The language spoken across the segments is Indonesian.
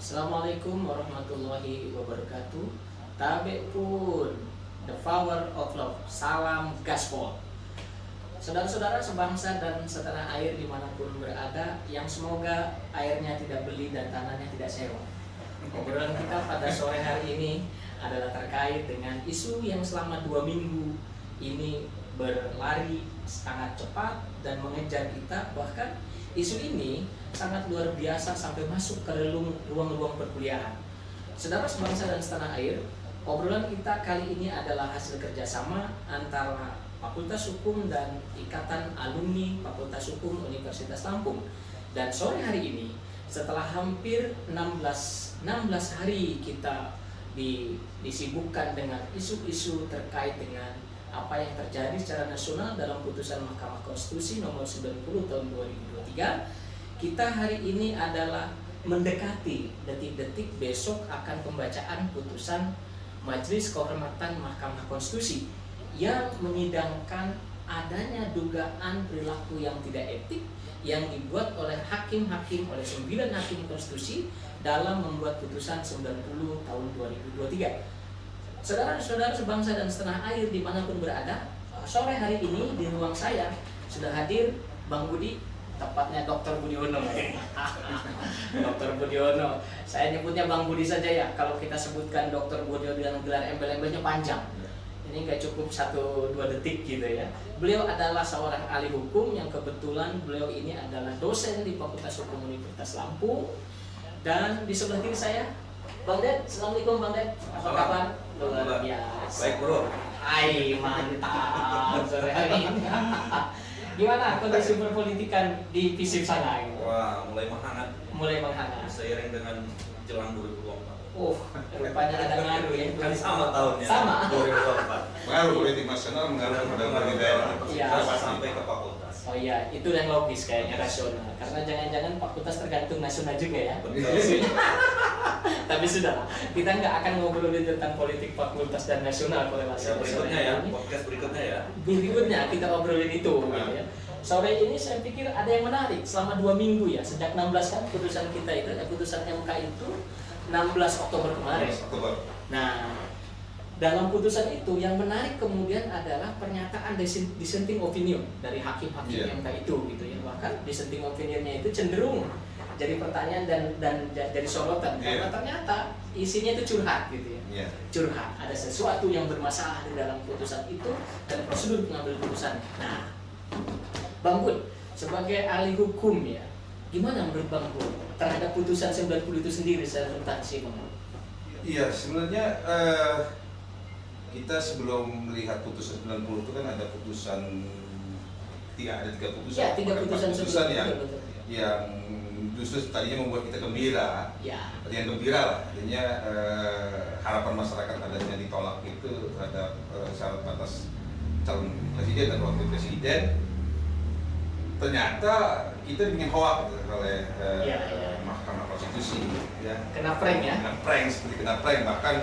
Assalamualaikum warahmatullahi wabarakatuh. Tabe pun, the power of love. Salam gaspol. Saudara-saudara sebangsa dan setanah air dimanapun berada, yang semoga airnya tidak beli dan tanahnya tidak sewa. Obrolan kita pada sore hari ini adalah terkait dengan isu yang selama 2 minggu ini berlari sangat cepat dan mengejar kita. Bahkan isu ini sangat luar biasa sampai masuk ke ruang-ruang perkuliahan. Saudara sebangsa dan setanah air, obrolan kita kali ini adalah hasil kerjasama antara Fakultas Hukum dan Ikatan Alumni Fakultas Hukum Universitas Lampung. Dan sore hari ini, setelah hampir 16 hari kita disibukkan dengan isu-isu terkait dengan apa yang terjadi secara nasional dalam putusan Mahkamah Konstitusi nomor 90 tahun 2023, kita hari ini adalah mendekati detik-detik besok akan pembacaan putusan Majelis Kehormatan Mahkamah Konstitusi yang menyidangkan adanya dugaan perilaku yang tidak etik yang dibuat oleh hakim-hakim, oleh 9 hakim konstitusi dalam membuat putusan 90 tahun 2023. Saudara-saudara sebangsa dan setanah air dimanapun berada, sore hari ini di ruang saya sudah hadir Bang Budi, tepatnya Dr. Budiono. Dr. Budiono, saya nyebutnya Bang Budi saja ya. Kalau kita sebutkan Dr. Budiono dengan gelar embel-embelnya panjang, ini nggak cukup 1-2 detik gitu ya. Beliau adalah seorang ahli hukum yang kebetulan beliau ini adalah dosen di Fakultas Hukum Universitas Lampung. Dan di sebelah kiri saya Bang Ded. Assalamualaikum Bang Ded, apa kabar? Luar biasa. Baik bro. Ay, mantap sore hari ini. Gimana kondisi perpolitikan di FISIP sana? Wah, mulai menghangat. Mulai menghangat. Seiring dengan jelang 2024. Rupanya ada ngaruh ya. Kan sama tahunnya. Sama. 2024. Pengaruh politik nasional, mengaruh pada politik daerah. Iya. Sampai ke fakultas. Oh iya, itu yang logis kayaknya, rasional. Karena jangan-jangan fakultas tergantung nasional juga ya. Betul. Tapi sudah, kita nggak akan ngobrolin tentang politik fakultas dan nasional korelasi. Ya, berikutnya ya, podcast berikutnya ya. Berikutnya kita obrolin itu gitu ya. Sore ini saya pikir ada yang menarik selama 2 minggu ya, sejak 16 kan putusan kita itu, putusan MK itu 16 Oktober kemarin. Oktober. Nah, dalam putusan itu yang menarik kemudian adalah pernyataan dissenting opinion dari hakim-hakim MK itu gitu ya. Bahkan dissenting opinionnya itu cenderung jadi pertanyaan dan jadi sorotan karena ternyata isinya itu curhat gitu ya. Curhat, ada sesuatu yang bermasalah di dalam putusan itu dan prosedur pengambil putusan. Nah, Bang Bud sebagai ahli hukum ya, gimana menurut Bang Bud terhadap putusan 90 itu sendiri secara substansi, Bang Bud? Iya, sebenarnya kita sebelum melihat putusan 90 itu kan ada putusan, ada 3 putusan. Ya, 3 putusan yang justru tadinya membuat kita gembira. Ya. Yang gembira lah, artinya harapan masyarakat adanya ditolak itu terhadap syarat batas calon presiden dan wakil presiden. Ternyata kita ingin hoak gitu, oleh Mahkamah Konstitusi. Ya. Kena prank ya? Seperti kena prank. Bahkan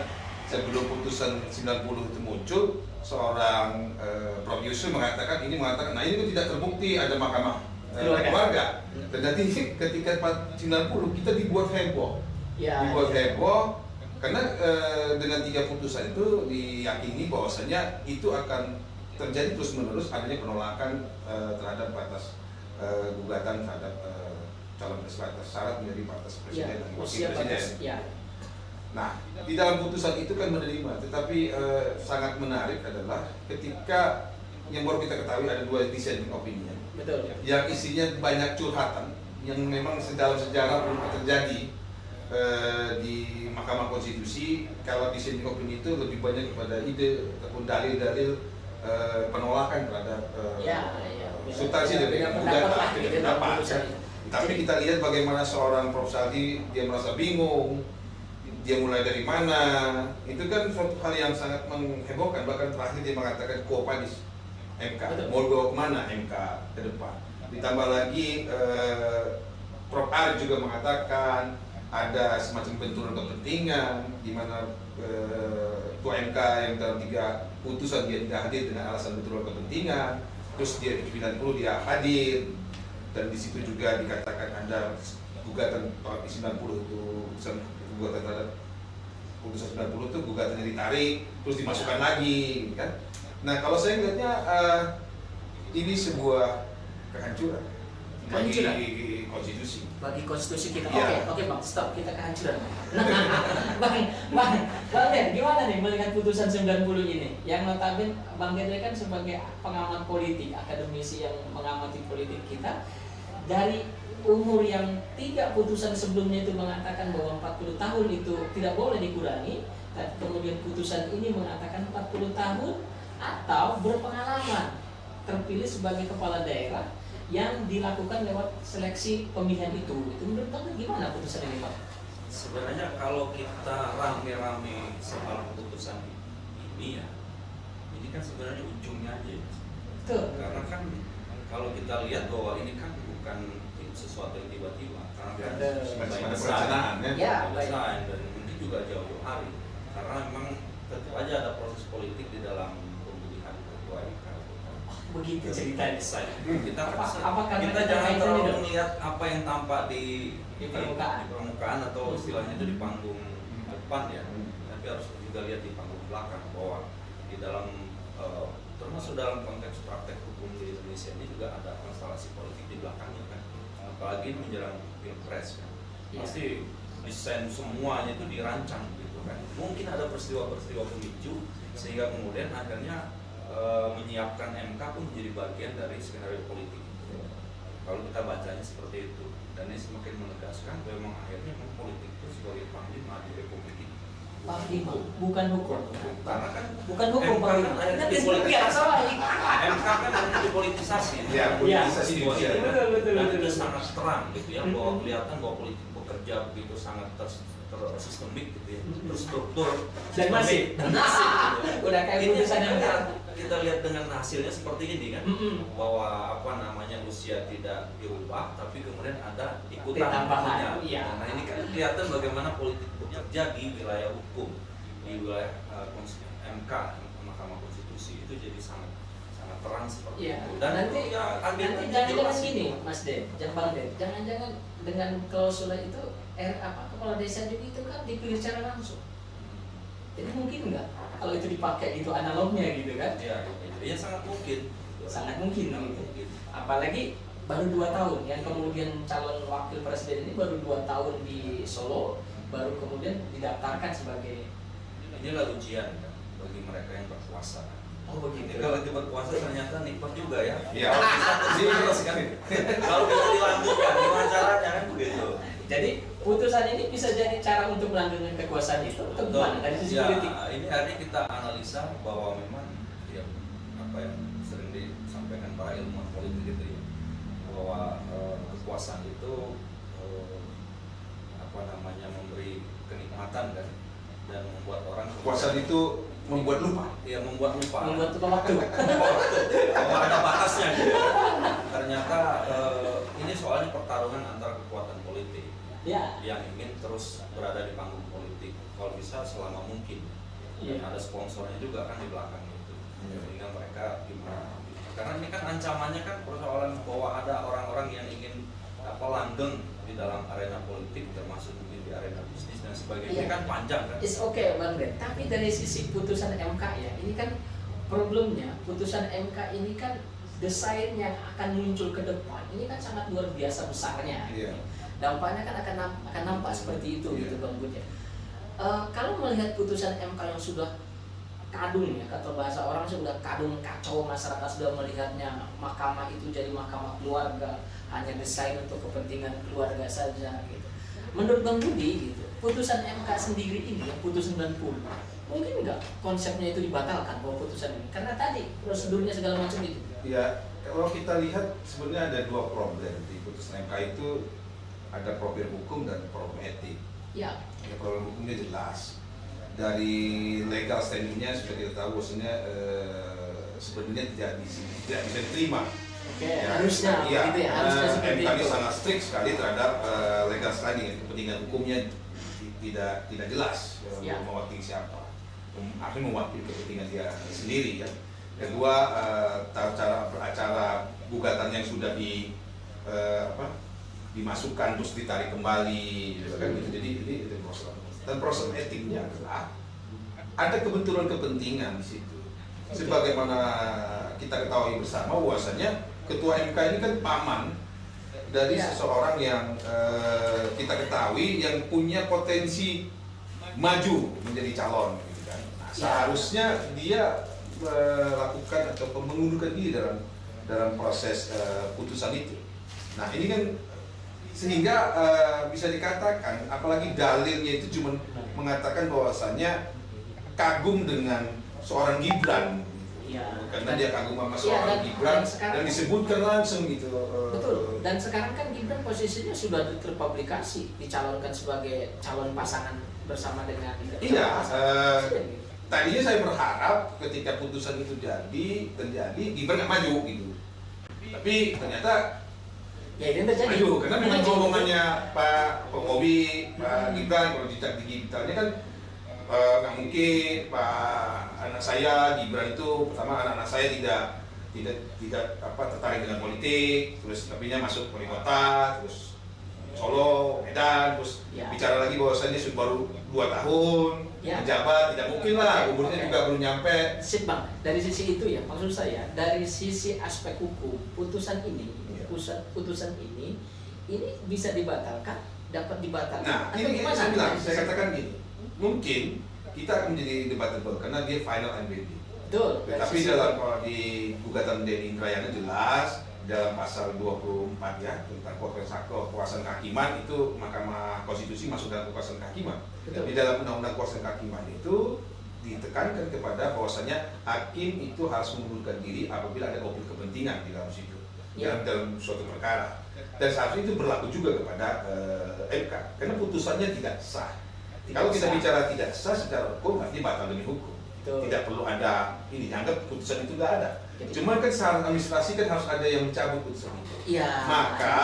sebelum putusan 90 itu muncul, seorang Prof. Yusuf mengatakan, nah ini tidak terbukti ada mahkamah keluarga. Dan nanti ketika 90 kita dibuat heboh. Dibuat heboh karena dengan 3 putusan itu diyakini bahwasanya itu akan terjadi terus-menerus adanya penolakan terhadap batas gugatan terhadap calon batas syarat menjadi batas presiden dan wakil presiden. Nah, di dalam putusan itu kan menerima, tetapi sangat menarik adalah ketika yang baru kita ketahui ada 2 dissenting opinion. Betul. Yang isinya banyak curhatan yang memang dalam sejarah belum terjadi di Mahkamah Konstitusi. Kalau dissenting opinion itu lebih banyak kepada ide ataupun dalil-dalil penolakan terhadap substansi dari gugatan. Tapi kita lihat bagaimana seorang Prof. Saldi dia merasa bingung. Dia mulai dari mana, itu kan suatu hal yang sangat menghebohkan. Bahkan terakhir dia mengatakan kopanis MK, mau bawa kemana MK ke depan. Ditambah lagi Prof. Arief juga mengatakan ada semacam benturan kepentingan di mana Ketua MK yang dalam 3 putusan dia tidak hadir dengan alasan benturan kepentingan, terus dia di 90 dia hadir, dan di situ juga dikatakan ada gugatan 90 itu gugatan terhadap putusan 90 itu gugatannya ditarik terus dimasukkan lagi kan. Nah kalau saya melihatnya ini sebuah kehancuran bagi konstitusi. Bagi konstitusi kita. Ya. Oke Bang, stop, kita kehancuran. Bang Den, gimana nih melihat putusan 90 ini? Yang notabene Bang Den kan sebagai pengamat politik, akademisi yang mengamati politik kita, dari umur yang 3 putusan sebelumnya itu mengatakan bahwa 40 tahun itu tidak boleh dikurangi, dan kemudian putusan ini mengatakan 40 tahun atau berpengalaman terpilih sebagai kepala daerah yang dilakukan lewat seleksi pemilihan itu menurut Bang gimana putusan ini Pak? Sebenarnya kalau kita rame-rame soal keputusan ini ya, ini kan sebenarnya ujungnya aja. Betul. Karena kan kalau kita lihat bahwa ini kan bukan sesuatu yang tiba-tiba, karena kan Ada perencanaan ya. Ya, desain dan mungkin juga jauh-jauh hari. Karena memang tentu aja ada proses politik di dalam pemilihan ketua MK. Begitu ceritanya. Kita Karena jangan itu terlalu tidak? melihat apa yang tampak di permukaan. atau istilahnya itu di panggung depan ya, tapi harus juga lihat di panggung belakang bahwa di dalam termasuk dalam konteks praktek hukum di Indonesia ini juga ada konstelasi politik di belakangnya kan, apalagi menjelang pilpres kan, pasti desain semuanya itu dirancang gitu kan. Mungkin ada peristiwa-peristiwa pemicu sehingga kemudian akhirnya menyiapkan MK pun menjadi bagian dari skenario politik itu. Kalau kita bacanya seperti itu, dan ini semakin menegaskan bahwa memang akhirnya memang politik itu sebagai panglima di republik ini. Panglima, bukan hukum. Karena kan Bukan hukum MK kan Panglima. akhirnya MK kan akhirnya dipolitisasi. Ya, politisasi Betul, dia. dan itu sangat terang gitu ya, bahwa kelihatan bahwa politik bekerja begitu sangat tersistemik gitu ya, terstruktur Dan masif. Udah kayak ini putusan yang kita lihat dengan hasilnya seperti ini kan, bahwa apa namanya usia tidak diubah tapi kemudian ada ikutan tambahan. hukumnya. Iya. Nah ini kan kelihatan bagaimana politik bekerja di wilayah hukum, di wilayah MK, Mahkamah Konstitusi itu jadi sangat terang seperti itu. Dan nanti ya, nanti jangan-jangan gini Mas Den, Bang Den, jangan-jangan dengan klausula itu kepala desa juga itu kan dipilih secara langsung. Jadi mungkin nggak kalau itu dipakai gitu analognya gitu kan? Ya sangat mungkin. Sangat mungkin gitu. Apalagi baru 2 tahun yang kemudian calon wakil presiden ini baru 2 tahun di Solo, baru kemudian didaftarkan sebagai. Inilah ujian kan, bagi mereka yang berkuasa. Oh begitu. Kalau kita berkuasa ternyata nikmat juga ya. Iya. Kalau bisa dilanjutkan, gimana caranya kan begitu. Jadi putusan ini bisa jadi cara untuk melanggengkan kekuasaan itu atau gimana dari sisi ya, politik? ini akhirnya kita analisa bahwa memang ya, apa yang sering disampaikan para ilmuwan politik itu ya, bahwa kekuasaan itu apa namanya memberi kenikmatan kan, dan membuat orang Kekuasaan itu membuat lupa. Ya membuat lupa. Membuat lupa waktu. Bahwa ada batasnya gitu. Ternyata ini soalnya pertarungan antara kekuatan politik yang ingin terus berada di panggung politik, kalau bisa selama mungkin. Dan ada sponsornya juga kan di belakang itu. Sehingga mereka gimana? Karena ini kan ancamannya kan persoalan bahwa ada orang-orang yang ingin langgeng di dalam arena politik, termasuk mungkin di arena bisnis dan sebagainya. Ini kan panjang kan. It's okay Bang Den. Tapi dari sisi putusan MK ya, ini kan problemnya putusan MK ini kan desain yang akan muncul ke depan ini kan sangat luar biasa besarnya. Dampaknya kan akan nampak seperti itu gitu Bang Bud ya. Kalau melihat putusan MK yang sudah kadung ya, kata bahasa orang sudah kadung, kacau, masyarakat sudah melihatnya mahkamah itu jadi mahkamah keluarga, hanya desain untuk kepentingan keluarga saja gitu. Menurut Bang Budi gitu, putusan MK sendiri ini yang putus 90 mungkin nggak konsepnya itu dibatalkan bahwa putusan ini karena tadi prosedurnya segala macam itu. Ya, kalau kita lihat sebenarnya ada 2 problem di putusan MK itu, ada problem hukum dan problem etik. Ya, problem hukumnya jelas. Dari legal standingnya sudah kita tahu bahwasanya sebenarnya tidak bisa diterima. Harusnya gitu ya, harusnya seperti MK itu. sangat strict sekali terhadap legal standing, kepentingan hukumnya tidak jelas mewakili siapa. Akhirnya mewakili kepentingan dia sendiri ya. Kedua, acara gugatan yang sudah dimasukkan terus ditarik kembali gitu kan gitu. Jadi itu proses. Dan proses etiknya adalah ada kebenturan kepentingan di situ. Sebagaimana kita ketahui bersama bahwasanya ketua MK ini kan paman dari seseorang yang kita ketahui yang punya potensi maju menjadi calon gitu kan. Nah, seharusnya dia melakukan atau mengundurkan diri dalam proses putusan itu. Nah, ini kan sehingga bisa dikatakan apalagi dalilnya itu cuma mengatakan bahwasannya kagum dengan seorang Gibran. Ya, Karena dia kagum sama seorang Gibran dan disebutkan langsung gitu. Betul. Dan sekarang kan Gibran posisinya sudah terpublikasi dicalonkan sebagai calon pasangan bersama dengan Iya. Tadinya saya berharap ketika putusan itu terjadi Gibran nggak maju gitu. Tapi ternyata ya ini terjadi. maju karena memang omongannya Pak Jokowi, Pak Gibran kalau dicak digitalnya kan nggak mungkin Pak anak saya Gibran itu pertama anak-anak saya tidak tertarik dengan politik, terus tapi masuk wali kota, terus Solo, Medan, terus bicara lagi bahwasannya baru 2 tahun menjabat, tidak mungkin lah, umurnya juga belum nyampe. Sip Bang, dari sisi itu ya maksud saya dari sisi aspek hukum putusan ini bisa dibatalkan, dapat dibatalkan. Nah, ini saya katakan gini, mungkin kita akan menjadi debatable karena dia final and binding. Betul. Tapi di gugatan Denny Indrayana jelas dalam pasal 24 ya tentang kekuasaan kehakiman itu Mahkamah Konstitusi masuk dalam kekuasaan kehakiman. Betul. Di dalam Undang-Undang Kekuasaan Kehakiman itu ditekankan kepada bahwasanya hakim itu harus mengundurkan diri apabila ada konflik kepentingan di dalam situ dalam suatu perkara. Dan seharusnya itu berlaku juga kepada MK karena putusannya tidak sah. Kalau kita bicara tidak sah secara hukum, berarti batal demi hukum. Betul. Tidak perlu ada ini, anggap putusan itu tidak ada. Cuman kan secara administrasi kan harus ada yang mencabut putusan itu. Iya. Maka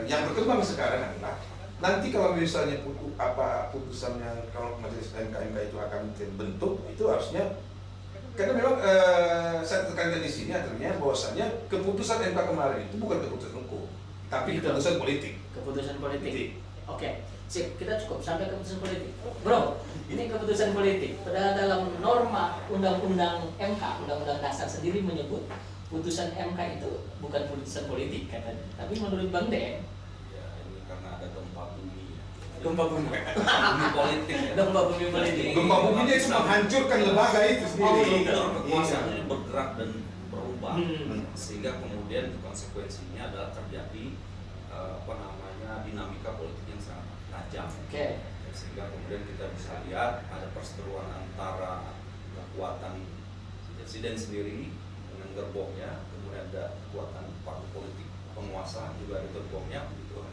yang berkembang sekarang adalah nanti kalau misalnya putusan yang kalau majelis MK itu akan terbentuk itu harusnya karena memang saya tekankan di sini artinya bahwasannya keputusan MK kemarin itu bukan keputusan hukum, tapi keputusan politik. Keputusan politik. Oke. Sip, kita cukup sampai keputusan politik. Bro, ini keputusan politik. Padahal dalam norma Undang-Undang MK, Undang-Undang Dasar sendiri menyebut putusan MK itu bukan putusan politik katanya. Tapi menurut Bang Den, Ya, ini karena ada gempa bumi. gempa bumi. Bumi politik. Ya. Gempa bumi politik. Gempa buminya itu menghancurkan lembaga itu sendiri. Struktur kekuasaan ini bergerak dan berubah, sehingga kemudian konsekuensinya adalah terjadi dinamika politik yang sangat tajam. Oke. Sehingga kemudian kita bisa lihat ada perseteruan antara kekuatan presiden sendiri dengan gerbongnya, kemudian ada kekuatan partai politik penguasa juga ada gerbongnya gitu.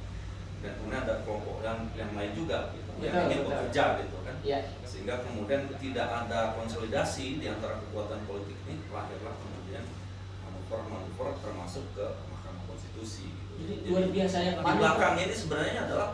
Dan kemudian ada kelompok yang lain juga gitu, yang ingin bekerja gitu kan. Ya. Sehingga kemudian tidak ada konsolidasi di antara kekuatan politik ini, lahirlah kemudian manuver termasuk ke Mahkamah Konstitusi. Jadi luar biasa ya. Di belakangnya ini sebenarnya adalah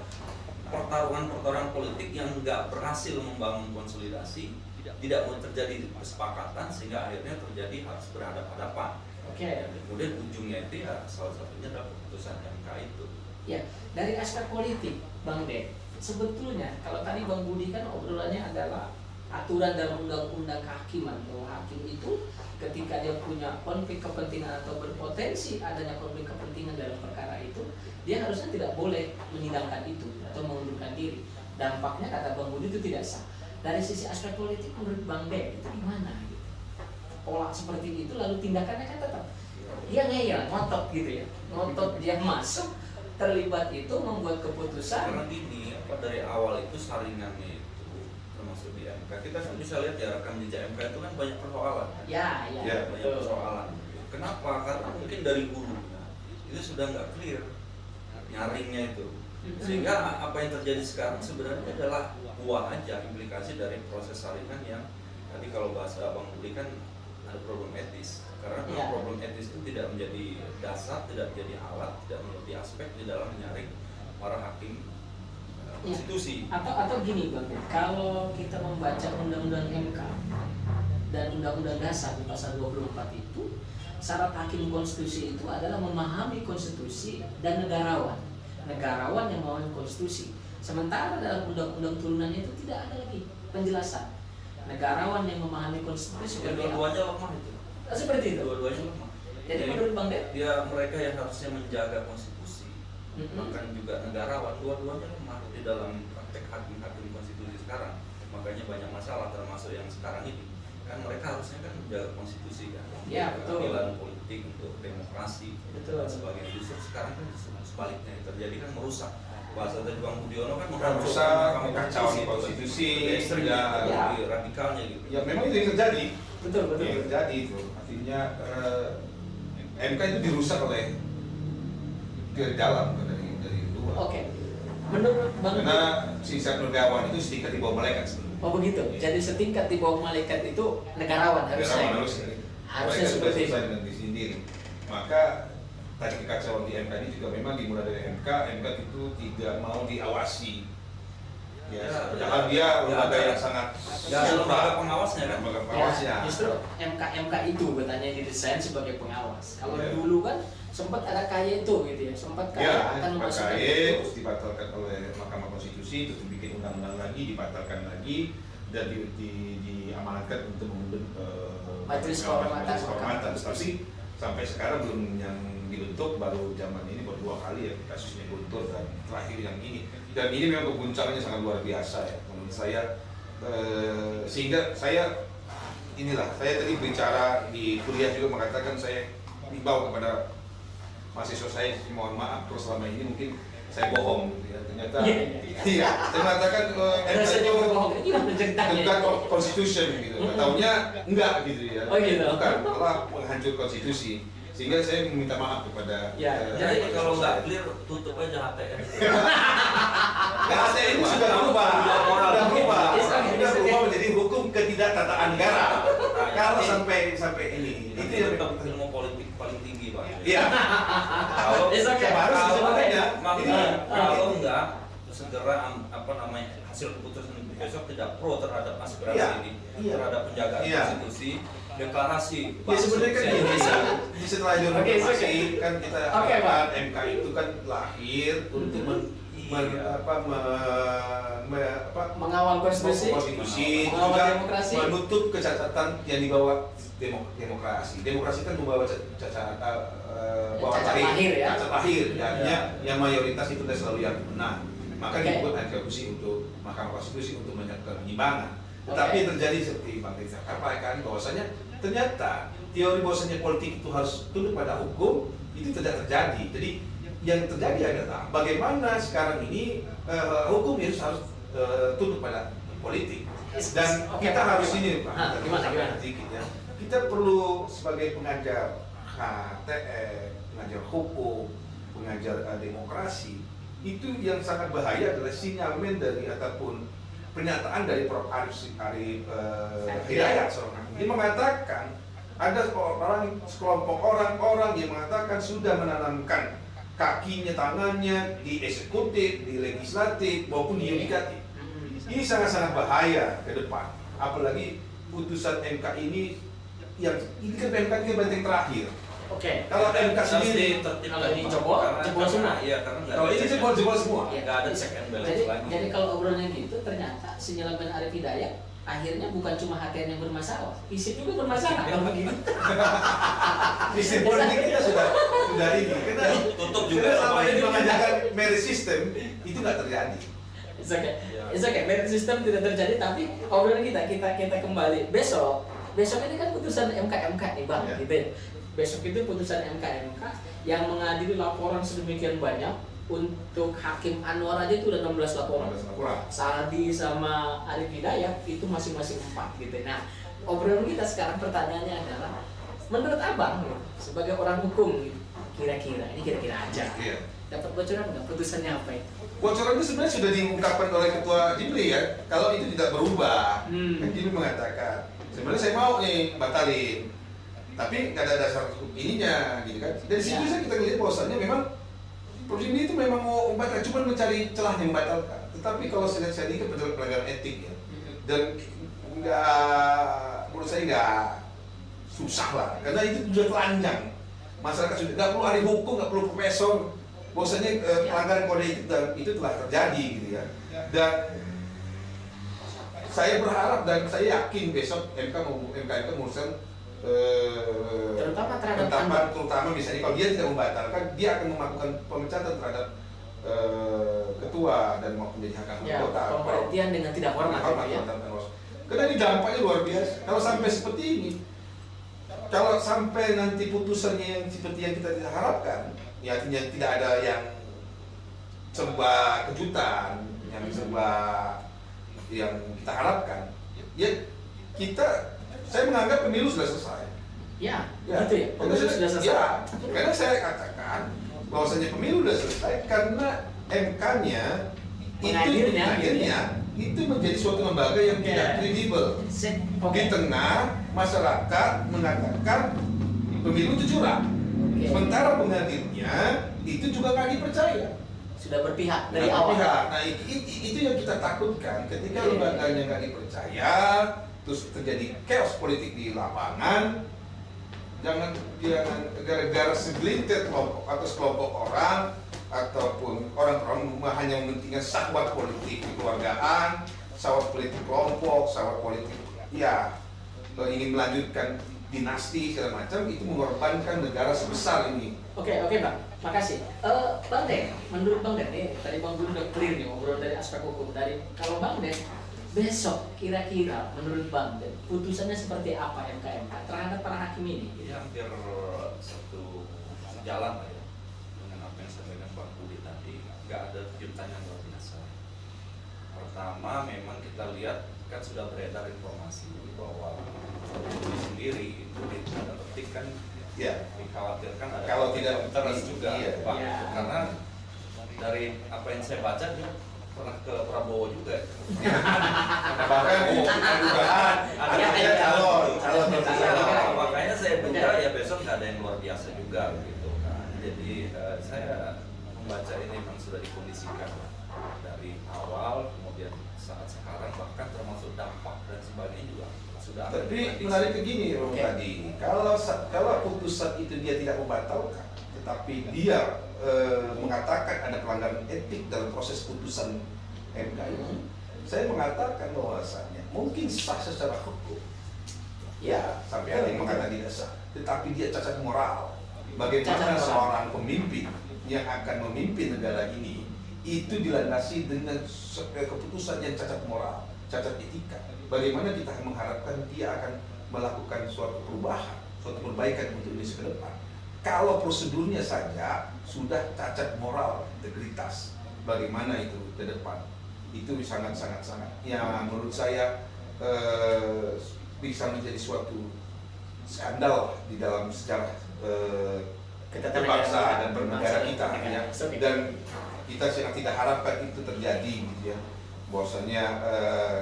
pertarungan politik yang nggak berhasil membangun konsolidasi, tidak mau terjadi kesepakatan sehingga akhirnya terjadi harus berhadapan-hadapan. Oke. Dan kemudian ujungnya itu ya salah satunya adalah keputusan MK itu. Ya, dari aspek politik, Bang Den, sebetulnya kalau tadi Bang Budi kan obrolannya adalah aturan dalam undang-undang kehakiman bahwa hakim itu ketika dia punya konflik kepentingan atau berpotensi adanya konflik kepentingan dalam perkara itu, dia harusnya tidak boleh menyidangkan itu atau mengundurkan diri. Dampaknya kata Bang Budi itu tidak sah. Dari sisi aspek politik menurut Bang Den itu gimana? Gitu? Pola seperti itu lalu tindakannya kan tetap dia ngeyel, ngotot gitu ya, ngotot dia masuk terlibat itu membuat keputusan. Karena gini, dari awal itu saringannya itu termasuk di MK kita kan bisa lihat ya rekam jejak MK itu kan banyak persoalan. Ya, Banyak persoalan. Kenapa? Karena mungkin dari hulunya itu sudah nggak clear nyaringnya itu. Sehingga apa yang terjadi sekarang sebenarnya adalah buah aja implikasi dari proses saringan yang tadi kalau bahasa Bang Budi kan ada problem etis. Karena problem etis itu tidak menjadi dasar, tidak menjadi alat, tidak menjadi aspek di dalam menyaring para hakim konstitusi. Atau gini Bang, kalau kita membaca undang-undang MK dan undang-undang dasar di pasal 24 itu, syarat hakim konstitusi itu adalah memahami konstitusi dan negarawan. negarawan yang memahami konstitusi. Sementara dalam undang-undang turunan itu tidak ada lagi penjelasan negarawan yang memahami konstitusi seperti apa. Dua-duanya lemah itu. Seperti itu. Dua-duanya lemah. Jadi menurut Bang Ded, dia mereka yang harusnya menjaga konstitusi, bahkan juga negarawan, dua-duanya lemah di dalam praktek hakim-hakim konstitusi sekarang. Makanya banyak masalah termasuk yang sekarang ini. Kan mereka harusnya kan menjaga konstitusi kan. Ya, betul. Keadilan politik untuk demokrasi Betul. dan sebagainya. Justru sekarang kan sebaliknya yang terjadi kan merusak. Bahasa dari Bang Budiono kan merusak, mengacaukan konstitusi, ekstrim, ya. lebih radikalnya gitu. Ya memang itu yang terjadi. betul. Yang terjadi itu artinya MK itu dirusak oleh dari dalam, bukan dari luar. Oke. Menurut Bang Ded, Karena sifat negarawan itu setingkat di bawah malaikat sebenarnya. oh begitu. Jadi setingkat di bawah malaikat itu negarawan harusnya. Harusnya Harusnya seperti itu. selesai dengan diri sendiri. Maka tadi kekacauan di MK ini juga memang dimulai dari MK itu tidak mau diawasi. Ya, padahal dia lembaga yang sangat ada lembaga pengawasnya kan? lembaga Ya, pengawasnya. justru MK itu katanya didesain sebagai pengawas. Kalau Ya. dulu kan sempat ada KY itu gitu ya, sempat KY Ya, akan memasukkan KY itu. terus dibatalkan oleh Mahkamah Konstitusi, terus dibikin undang-undang lagi, dibatalkan lagi, dan diamanatkan untuk membentuk Majelis Kehormatan Majelis Mahkamah Kehormatan. Konstitusi. Tapi sampai sekarang belum yang dibentuk, baru zaman ini baru 2 kali ya kasusnya Guntur dan terakhir yang ini. Dan ini memang keguncangannya sangat luar biasa ya menurut saya. Sehingga saya tadi bicara di kuliah juga mengatakan saya himbau kepada mahasiswa saya, mohon maaf kalau selama ini mungkin saya bohong gitu ya. Ternyata iya, saya mengatakan Rasanya itu berbohong. Gimana ceritanya? tentang constitution gitu. Taunya enggak gitu ya. Oh gitu. Bukan, malah menghancur konstitusi. Sehingga saya meminta maaf kepada Ya, Jadi kalau mahasiswa nggak saya. clear tutup aja HTN. HTN ini sudah berubah, sudah berubah menjadi hukum ketidaktataan negara. Kalau sampai ini, itu yang tetap ilmu politik paling tinggi Pak. iya. Kalau It's okay. Harus sebenarnya. kalau enggak segera hasil keputusan besok tidak pro terhadap aspirasi Iya, ini, iya. terhadap penjagaan Iya. konstitusi, deklarasi. Ya sebenarnya kan Indonesia. Indonesia setelah Oke, it's reformasi okay. kan kita Oke, Pak. harapkan MK itu kan lahir untuk Mengawal konstitusi, mengawal juga demokrasi. menutup kecacatan yang dibawa demokrasi. Demokrasi kan membawa cacat lahir ya. cacat lahir, artinya yang mayoritas itu tidak selalu yang benar. Maka Oke. dibuat konstitusi untuk Mahkamah Konstitusi untuk menyiapkan penyimbangan. Oke. Tetapi terjadi seperti Bang Rizal katakan bahwasanya ternyata teori bahwasanya politik itu harus tunduk pada hukum itu tidak terjadi. Jadi yang terjadi adalah bagaimana sekarang ini hukum harus tunduk pada politik. Dan Oke, kita Pak. harus ini Pak, Hah, gimana? sedikit ya. Kita perlu sebagai pengajar HTE, pengajar hukum, pengajar demokrasi, itu yang sangat bahaya adalah sinyalmen dari ataupun pernyataan dari Prof. Arif Hidayat seorang hakim. Dia mengatakan ada sekelompok orang yang mengatakan sudah menanamkan kakinya, tangannya di eksekutif, di legislatif maupun di yudikatif. Ini sangat-sangat bahaya ke depan. Apalagi putusan MK ini yang ini kan MK ini benteng terakhir. Oke. Kalau MK sendiri kalau jebol semua. Iya, karena nggak kalau ada ini check jebol and- semua. Iya. nggak ada check and balance Jadi, lagi. jadi kalau obrolannya gitu ternyata sinyalemen Arif Hidayat akhirnya bukan cuma HTN yang bermasalah, ISIP juga bermasalah kalau begitu. Sistem politik kita sudah ini. Karena Tutup juga karena selama sama ini ini. mengajarkan merit system itu nggak terjadi. It's okay. Ya. It's okay. Merit system tidak terjadi, tapi obrolan kita kembali besok ini kan putusan MK nih Bang, Ya. gitu ya. Besok itu putusan MK yang mengadili laporan sedemikian banyak. Untuk Hakim Anwar aja itu udah 16 laporan. Saldi sama Arif Hidayat itu masing-masing 4 gitu. Nah, obrolan kita sekarang pertanyaannya adalah menurut Abang sebagai orang hukum gitu, kira-kira aja Iya. dapat bocoran nggak putusannya apa itu? Bocoran itu sebenarnya sudah diungkapkan oleh Ketua Jimli ya. Kalau itu tidak berubah, kan Jimli mengatakan sebenarnya saya mau nih batalin, tapi nggak ada dasar hukum ininya, gitu kan? Dari situ Ya. kita lihat bahwasannya memang Prof. Jimli itu memang mau membatalkan, cuma mencari celah yang membatalkan. Tetapi kalau saya lihat ini kan pelanggaran etik ya, dan menurut saya nggak susah lah, karena itu sudah telanjang. Masyarakat sudah nggak perlu ahli hukum, nggak perlu profesor, bahwasanya pelanggaran kode itu telah terjadi gitu ya. Dan saya berharap dan saya yakin besok MK memutuskan terutama terhadap terutama misalnya kalau dia tidak membatalkan, dia akan melakukan pemecatan terhadap ketua dan maupun jadi hak anggota. Pemberhentian dengan tidak hormat ya. Karena ini dampaknya luar biasa. Kalau sampai seperti ini, kalau sampai nanti putusannya yang seperti yang kita tidak harapkan, ya artinya tidak ada yang serba kejutan, yang serba yang kita harapkan, ya saya menganggap pemilu sudah selesai. Ya, ya gitu ya. Pemilu sudah selesai. Ya, karena saya katakan bahwasanya pemilu sudah selesai karena MK-nya itu menjadi suatu lembaga yang tidak kredibel. Di tengah masyarakat mengatakan pemilu itu curang. Sementara penghadirnya itu juga nggak dipercaya. Sudah berpihak dari awal. Nah itu yang kita takutkan ketika lembaganya nggak dipercaya, terus terjadi chaos politik di lapangan. Jangan gara-gara segelintir kelompok atau sekelompok orang ataupun orang-orang hanya mementingkan syahwat politik kekeluargaan, syahwat politik kelompok, syahwat politik ingin melanjutkan dinasti segala macam, itu mengorbankan negara sebesar ini. Oke Bang, makasih. Bang Den, menurut Bang Den nih, tadi Bang Gun udah clear nih ngobrol dari aspek hukum. Kalau Bang Den, besok kira-kira menurut Bang Den, putusannya seperti apa MK terhadap para hakim ini? Ini hampir satu jalan lah ya dengan apa yang disampaikan Pak Budi tadi. Nggak ada kejutan yang luar biasa. Pertama, memang kita lihat kan sudah beredar informasi bahwa Budi sendiri itu di tanda petik kan dikhawatirkan ada kalau tidak interest juga, Pak. Iya. Karena dari apa yang saya baca dia pernah ke Prabowo juga. Bahkan dugaan ada calon. Makanya saya duga ya besok nggak ada yang luar biasa juga gitu kan. Jadi saya membaca ini memang sudah dikondisikan dari awal, kemudian saat sekarang bahkan termasuk dampak dan sebagainya juga sudah. Tapi menarik begini tadi, kalau putusan itu dia tidak membatalkan, tetapi dia mengatakan ada pelanggaran etik dalam proses putusan MK ini, saya mengatakan bahwasannya mungkin sah secara hukum, ya sampai ada yang mengatakan tidak sah, tetapi dia cacat moral. Bagaimana seorang pemimpin yang akan memimpin negara ini itu dilandasi dengan keputusan yang cacat moral, cacat etika. Bagaimana kita mengharapkan dia akan melakukan suatu perubahan, suatu perbaikan untuk Indonesia ke depan. Kalau prosedurnya saja sudah cacat moral, integritas, bagaimana itu ke depan? Itu sangat yang menurut saya bisa menjadi suatu skandal di dalam sejarah berbangsa dan bernegara kita ya. Dan kita sangat tidak harapkan itu terjadi gitu ya. Bahwasanya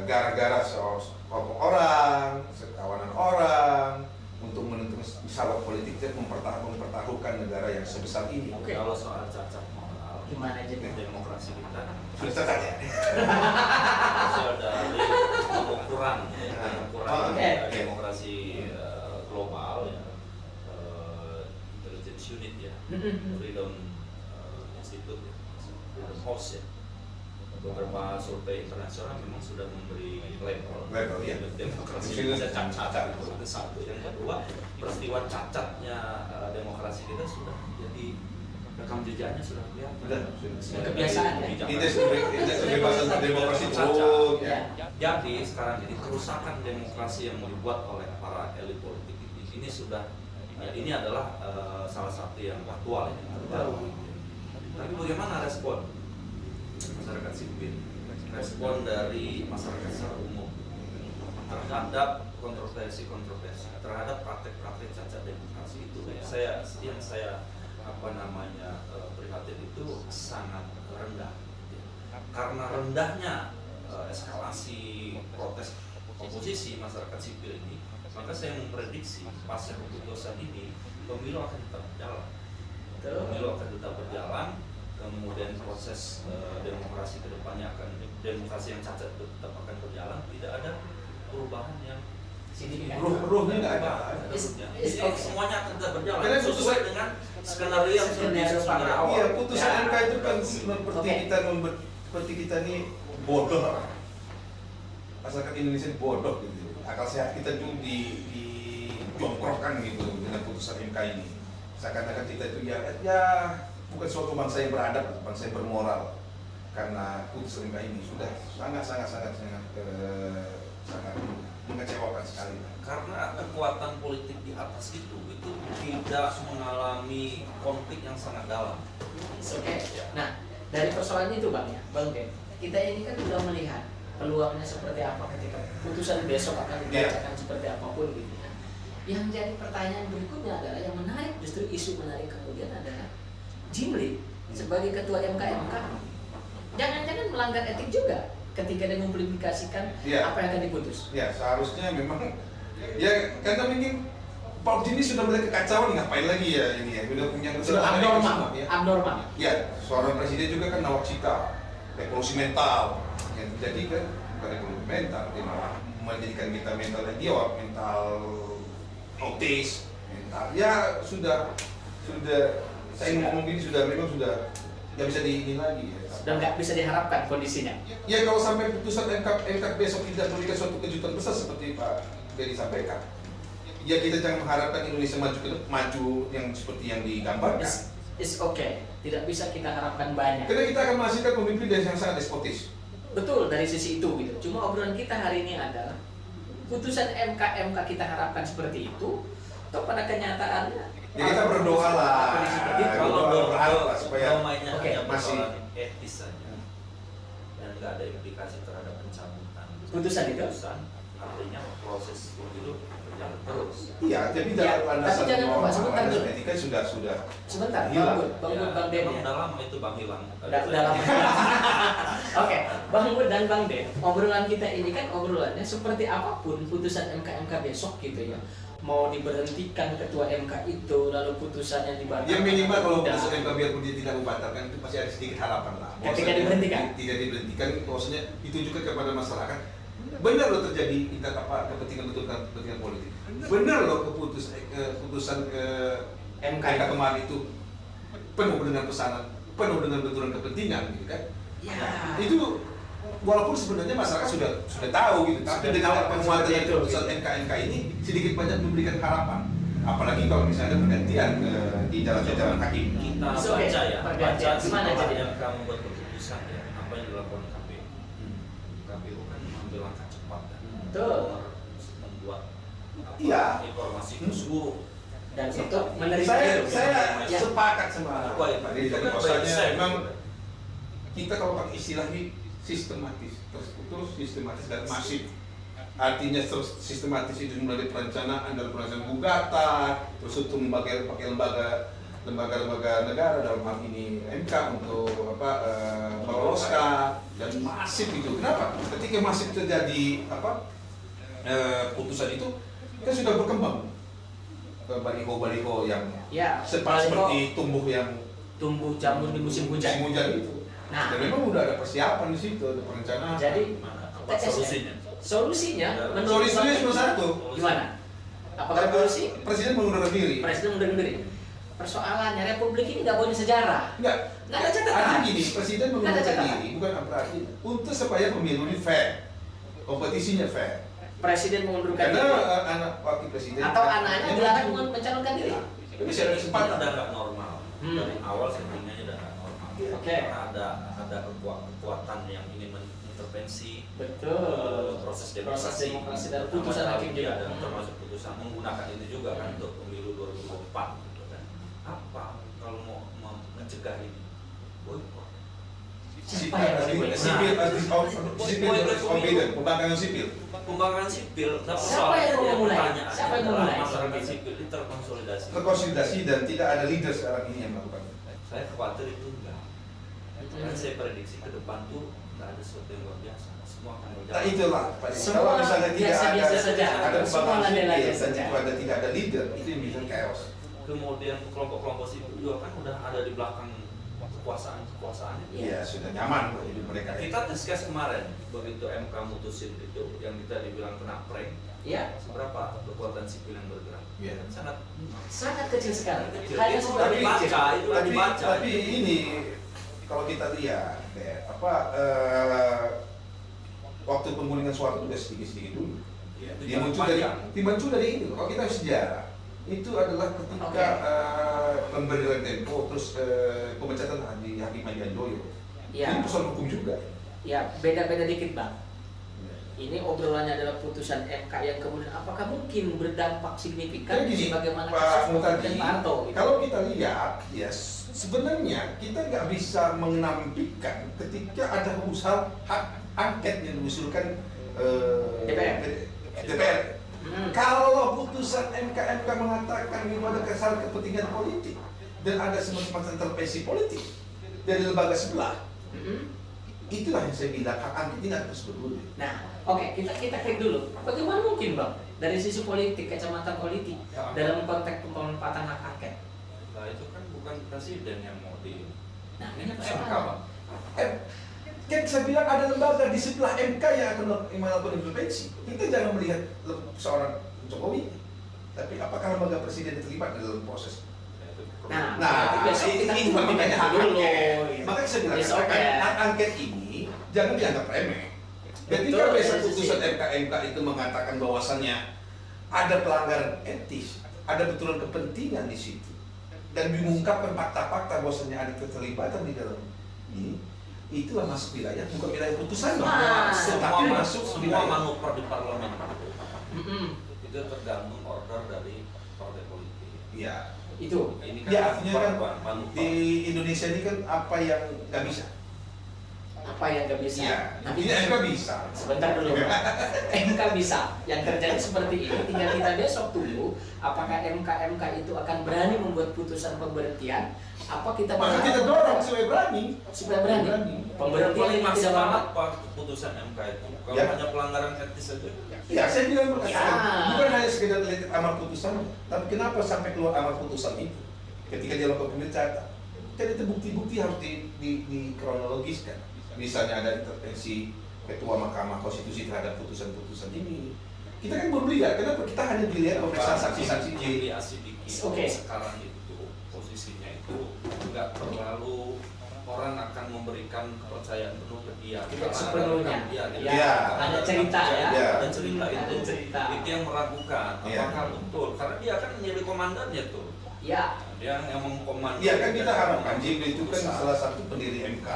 gara-gara sekelompok orang, sekawanan orang untuk menentukan masalah politik dan mempertaruhkan negara yang sebesar ini. Kalau soal cacat moral, gimana aja demokrasi kita sudah cacat ya? sudah dari pengukuran demokrasi global ya, Intelligence Unit ya, Freedom Institute ya, Freedom House ya. Beberapa survei internasional memang sudah memberi label ya. Demokrasi Indonesia cacat itu satu. Yang kedua, peristiwa cacatnya demokrasi kita sudah jadi rekam jejaknya sudah kelihatan. Sudah kebiasaan ya. Indeks kebebasan demokrasi cacat. Jadi sekarang ini kerusakan demokrasi yang dibuat oleh para elit politik ini sudah ini adalah salah satu yang aktual ya. Tapi bagaimana respon masyarakat sipil, respon dari masyarakat secara umum terhadap kontroversi terhadap praktek-praktek cacat demokrasi itu yang saya prihatin itu sangat rendah karena rendahnya eskalasi protes oposisi masyarakat sipil ini, maka saya memprediksi pasca keputusan ini pemilu akan tetap berjalan. Kemudian proses demokrasi kedepannya demokrasi yang cacat tetap akan berjalan, tidak ada perubahan yang signifikan. Ruhnya nggak ada. Jadi semuanya akan tetap berjalan Karena sesuai dengan skenario yang sudah disusun dari awal. Iya, putusan Ya. MK itu kan seperti kita nih bodoh lah. Masyarakat Indonesia ini bodoh gitu. Akal sehat kita tuh dijongkrokkan gitu dengan putusan MK ini. Seakan-akan kita itu ya bukan suatu bangsa yang beradab, bangsa yang bermoral. Karena putusan MK ini sudah sangat mengecewakan sekali. Karena kekuatan politik di atas itu tidak mengalami konflik yang sangat dalam. Oke. Nah, dari persoalan itu Bang Ben, kita ini kan sudah melihat peluangnya seperti apa ketika putusan besok akan dibacakan seperti apapun gitu ya. Yang jadi pertanyaan berikutnya adalah yang menarik, justru isu menarik kemudian adalah Jimli sebagai ketua MK. Jangan-jangan melanggar etik juga ketika dia mempublikasikan apa yang akan diputus. Ya, seharusnya memang ya karena mungkin Pak Jimli sudah mulai kekacauan, ngapain lagi ya ini ya, sudah abnormal. ya. Abnormal. Ya, seorang presiden juga kan nawacita, revolusi mental yang terjadi kan bukan revolusi mental, dia malah menjadikan kita mental mental autis, mental ya sudah saya ngomong gini memang sudah nggak bisa diini lagi ya. Dan nggak bisa diharapkan kondisinya. Ya kalau sampai putusan MK besok tidak memberikan suatu kejutan besar seperti Pak Ferry sampaikan, ya kita jangan mengharapkan Indonesia maju yang seperti yang digambarkan. It's okay, tidak bisa kita harapkan banyak. Karena kita akan menghasilkan pemimpin yang sangat despotis. Betul dari sisi itu gitu. Cuma obrolan kita hari ini adalah putusan MK kita harapkan seperti itu, atau pada kenyataannya Ya kita berdoa lah. kondisi seperti itu. Kalau berharap lah supaya mainnya Oke, hanya masih persoalan etis saja dan nggak ada implikasi terhadap pencabutan Putusan itu? artinya proses pemilu berjalan terus. iya, jadi Ya, dalam tapi jangan lupa, sebentar dulu. etika sudah Sebentar, Hilang. Bang Bud, Bang Den Memang ya. dalam itu Bang Hilang. Dalam. Oke, Bang Bud dan Bang Den, obrolan kita ini kan obrolannya seperti apapun putusan MK besok gitu ya. Mau diberhentikan ketua MK itu, lalu putusannya dibatalkan. ya minimal kalau tidak. putusan MK biarpun dia tidak membatalkan itu pasti ada sedikit harapan lah. Ketika Bahwasanya diberhentikan? Tidak diberhentikan, bahwasanya ditujukan kepada masyarakat. Benar loh terjadi kepentingan politik. Benar loh keputusan MK kemarin itu penuh dengan pesanan, penuh dengan benturan kepentingan gitu kan. Ya. Itu walaupun sebenarnya masyarakat sudah tahu gitu, tapi Sudah dengan tahu penguatan seperti itu, putusan gitu. MK ini sedikit banyak memberikan harapan. Apalagi kalau misalnya ada pergantian di jalan-jalan hakim. Kita It's okay. baca ya, Pergantian. baca Gimana setelah jadi? yang kamu buat keputusan ya, apa yang dilakukan KPU. KPU kan mengambil langkah cepat kan. Betul. Membuat Iya. informasi buruk. Dan itu menerima Saya itu. Ya. sepakat sama Baik, Pak Dedi itu tadi, kan bahwasanya baik. memang kita kalau pakai istilah ini sistematis, terstruktur, sistematis dan masif. Artinya sistematis itu melalui perencanaan dan perencanaan gugatan, terus untuk pakai lembaga negara dalam hal ini MK untuk meloloskan dan masif itu. Kenapa? Ketika masif terjadi putusan itu kan sudah berkembang baliho-baliho yang Ya, seperti tumbuh tumbuh jamur di musim hujan. itu. Nah. Dan memang udah ada persiapan di situ, ada perencanaan. Jadi Apa solusinya? solusinya menurut Solusinya Bang cuma Den, satu. gimana? Apakah revolusi? Presiden mengundurkan diri. Presiden mengundurkan diri. Persoalannya Republik ini nggak punya sejarah. Enggak. Nggak ada catatan. Artinya gini, presiden Nggak ada mengundurkan catatan. diri bukan berarti untuk supaya pemilu ini fair, kompetisinya fair. Presiden mengundurkan Karena diri anak wakil presiden atau anaknya yang dilarang maju. mencalonkan diri. Bisa ada Ini kesempatan. udah nggak normal. Hmm. Dari awal settingnya udah nggak normal. Oke. Karena ada kekuatan yang ingin mengintervensi Betul. proses Proses demokrasi. demokrasi dan putusan hakim juga. Dan termasuk putusan menggunakan itu juga kan untuk pemilu 2024 gitu kan. Apa kalau mau mencegah ini? Boykot. Siapa yang harus diboykot? Sipil disobedient, pembangkangan sipil. Pembangkangan sipil. Nah, Siapa yang mau memulai? pertanyaannya Siapa yang mau adalah memulai? masyarakat sipil ini terkonsolidasi. Terkonsolidasi dan tidak ada leader sekarang ini yang melakukan. Saya khawatir itu enggak. Dan saya prediksi ke depan tuh nggak ada sesuatu yang luar biasa. Semua akan berjalan. Nah itulah, Pak. Semua Kalau misalnya tidak biasa-biasa saja. ada Semua pembangkangan landai-landai sipil dan saja. itu ada tidak ada leader, itu yang bisa chaos. Kemudian kelompok-kelompok sipil juga kan udah ada di belakang kekuasaannya. Iya, sudah nyaman kok hidup mereka. Kita discuss kemarin begitu MK mutusin itu yang kita dibilang kena prank. Ya, Seberapa kekuatan sipil yang bergerak? Iya. sangat kecil sekali. Kecil. Hanya Itu sebagai dibaca, itu dibaca. Tapi ini kalau kita lihat waktu penggulingan suara juga sedikit-sedikit dulu. Iya, itu Dimuncul dari ini. Kalau kita sejarah itu adalah ketika pemberian tempo terus pemecatan Hakim Hadi Handoyo. Ya. Ini persoalan hukum juga. Ya, beda-beda dikit Bang. Ini obrolannya adalah putusan MK yang kemudian apakah mungkin berdampak signifikan Jadi gini, bagaimana Pak kasus Mutadi, dan Pak Harto? Gitu. kalau kita lihat, ya sebenarnya kita nggak bisa mengenampingkan ketika ada usaha hak angket yang diusulkan DPR. Kalau putusan MK mengatakan itu ada kesalahan kepentingan politik dan ada semacam intervensi politik dari lembaga sebelah, itulah yang saya bilang hak angket ini harus bergulir. Nah, oke, kita klik dulu. Bagaimana mungkin Bang dari sisi politik, kacamata politik dalam konteks pemanfaatan hak angket? Nah, itu kan bukan presiden yang mau di. Nah, ini MK, persoalan. Bang. Kan saya bilang ada lembaga di sebelah MK yang akan melakukan intervensi. Kita jangan melihat seorang Jokowi, tapi apakah lembaga presiden terlibat dalam proses? Nah, Nah, besok kita ini makanya hak dulu. angket. Makanya saya bilang Besok hak angket ini jangan dianggap remeh. Ketika Betul, besok dari sisi- putusan MK itu mengatakan bahwasannya ada pelanggaran etis, ada betulan kepentingan di situ, dan mengungkapkan fakta-fakta bahwasannya ada keterlibatan di dalam ini, itulah masuk wilayah, bukan wilayah putusan, Nah, tetapi masuk semua wilayah. manuver di parlemen Mm-mm. itu tergantung order dari partai politik. Ya, Itu. Ini kan ya artinya kan manuver. di Indonesia ini kan apa yang nggak bisa. Apa yang nggak bisa? Iya, Tapi ini MK bisa. sebentar dulu, Bang. MK bisa. Yang terjadi seperti ini, tinggal kita besok tunggu apakah MK itu akan berani membuat putusan pemberhentian. Apa kita Maka kita dorong supaya berani. supaya berani. Pemberhentian Paling ini tidak maksimal lama. apa putusan MK itu? Kalau Ya. hanya pelanggaran etis saja. Ya, saya bilang Ya. bukan hanya sekedar lihat amar putusan, tapi kenapa sampai keluar amar putusan itu? Ketika dia lakukan pemeriksaan, kan itu bukti-bukti harus dikronologiskan. Misalnya ada intervensi Ketua Mahkamah Konstitusi terhadap putusan-putusan ini. Kita kan belum lihat, kenapa kita hanya dilihat pemeriksaan saksi-saksi Jimli Asidiki Oke. sekarang itu posisinya itu nggak terlalu orang akan memberikan kepercayaan penuh ke dia. Tidak Karena sepenuhnya. Dia, Ya. Ada cerita ya. Ya. Ada cerita Ada itu. cerita. Itu yang meragukan Ya. apakah betul. Karena dia kan menjadi komandannya tuh. Ya. Dia yang mengkomando. Iya kan kita harapkan Jimli itu kan salah satu pendiri MK.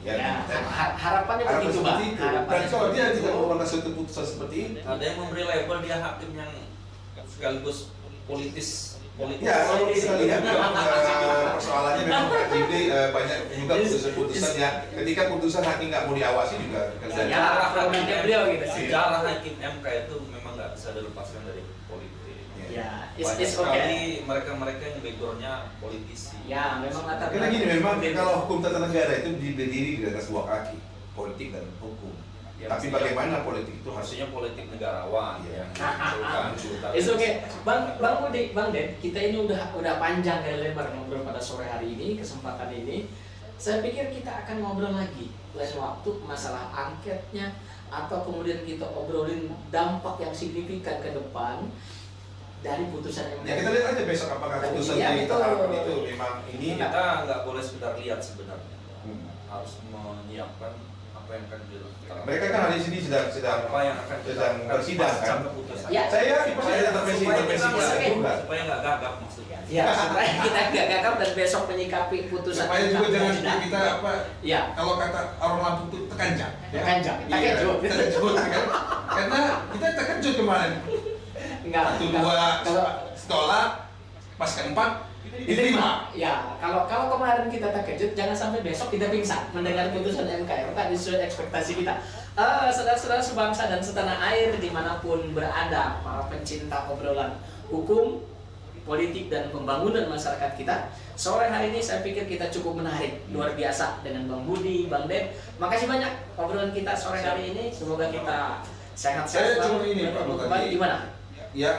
Ya, Dan harapannya harapan begitu, Bang. seperti itu. Harapannya Dan kalau dia seperti tidak itu. mengeluarkan suatu putusan seperti itu, Ada yang memberi label dia hakim yang sekaligus politis. ya kalau kita lihat persoalannya memang Pak Jimli banyak juga putusan-putusan yang ketika putusan hakim nggak mau diawasi juga kerjanya. Ya, programnya beliau gitu sih. Sejarah hakim MK itu memang nggak bisa dilepaskan dari politik. Ya, Banyak it's sekali okay. mereka yang backgroundnya politisi. Ya, memang latar Karena gini memang belakang- kalau hukum tata negara itu berdiri di atas dua kaki, politik dan hukum. Ya, Tapi maksudnya- bagaimana politik itu harus Maksudnya politik negarawan Iya. yang mengusulkan. It's okay. Bang Budi, Bang Den, kita ini udah panjang dan lebar ngobrol pada sore hari ini, kesempatan ini. Saya pikir kita akan ngobrol lagi lain waktu masalah angketnya atau kemudian kita obrolin dampak yang signifikan ke depan dari putusan MK. Ya kita lihat aja besok apakah putusan Iya, yang betul. terhadap itu memang ini Kita nggak boleh sekedar lihat sebenarnya, Hmm. harus menyiapkan apa yang akan dilakukan. Mereka kan hari ini sedang apa yang akan sedang bersidang pasca kan. keputusan. Ya. Saya yakin pasti ada intervensi Supaya kita intervensi nggak- juga. supaya nggak gagap maksudnya. Ya, supaya kita nggak gagap dan besok menyikapi putusan Supaya juga MK. jangan Tidak. kita apa Ya, kalau kata orang Lampung itu tekanjang. Tekanjang, Iya, terkejut. terkejut kan. Karena kita terkejut kemarin. enggak. Satu dua Kalau sekolah pas keempat diterima. Ya, kalau kemarin kita terkejut, jangan sampai besok kita pingsan mendengar putusan MK. Bukan sesuai ekspektasi kita. Saudara-saudara sebangsa dan setanah air dimanapun berada, para pencinta obrolan hukum, politik dan pembangunan masyarakat kita. Sore hari ini saya pikir kita cukup menarik, luar biasa dengan Bang Budi, Bang Den. Makasih banyak obrolan kita sore hari ini. Semoga kita sehat-sehat. Saya cuma selalu. ini, Pak Budi. Kembali gimana? Ya,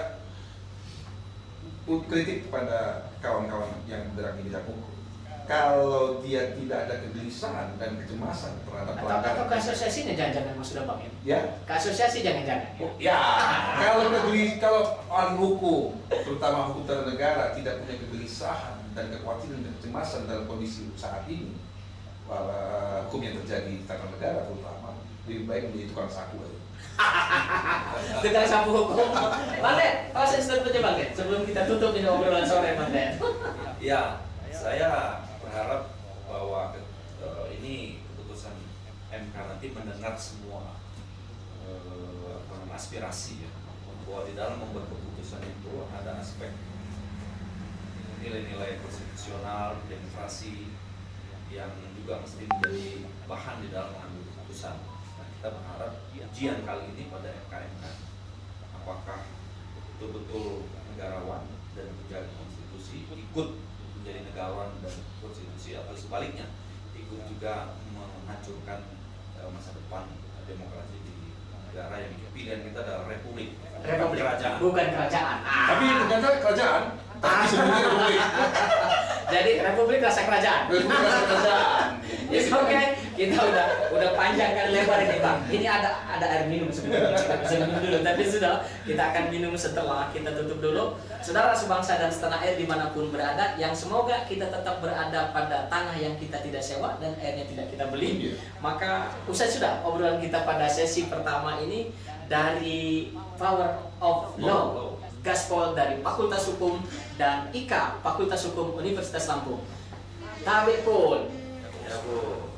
kritik kepada kawan-kawan yang bergerak di bidang hukum. kalau dia tidak ada kegelisahan dan kecemasan terhadap Atau ke asosiasinya jangan-jangan Mas sudah Bang ya. Ke asosiasi jangan-jangan. Ya, kalau ahli hukum, terutama hukum tata negara tidak punya kegelisahan dan kekhawatiran dan kecemasan dalam kondisi saat ini, hukum yang terjadi di tata negara terutama, lebih baik menjadi tukang sapu aja. Tukang sapu hukum. Bang Den, saya statement Bang Den sebelum kita tutup ini obrolan sore Bang Den. Ya, saya berharap bahwa ini keputusan MK nanti mendengar semua aspirasi ya, bahwa di dalam membuat keputusan itu ada aspek nilai-nilai konstitusional, demokrasi yang juga mesti menjadi bahan di dalam mengambil keputusan. Nah, kita berharap ujian kali ini pada MK apakah betul-betul negarawan dan menjaga konstitusi, ikut menjadi negarawan dan konstitusi, atau sebaliknya ikut juga menghancurkan masa depan demokrasi di negara yang pilihan kita adalah republik, kerajaan. Bukan kerajaan. Tapi ternyata kerajaan, tapi sebenarnya republik. Jadi republik rasa kerajaan. Republik rasa kerajaan. Yes, oke. Kita udah panjang kan lebar ini Bang. Ini ada air minum sebenarnya. Kita bisa minum dulu, tapi sudah kita akan minum setelah kita tutup dulu. Saudara sebangsa dan setanah air dimanapun berada, yang semoga kita tetap berada pada tanah yang kita tidak sewa dan airnya tidak kita beli. Maka usai sudah obrolan kita pada sesi pertama ini dari Power of Law, Gaspol dari Fakultas Hukum dan IKA Fakultas Hukum Universitas Lampung. Tabe pun. Ya, Bu.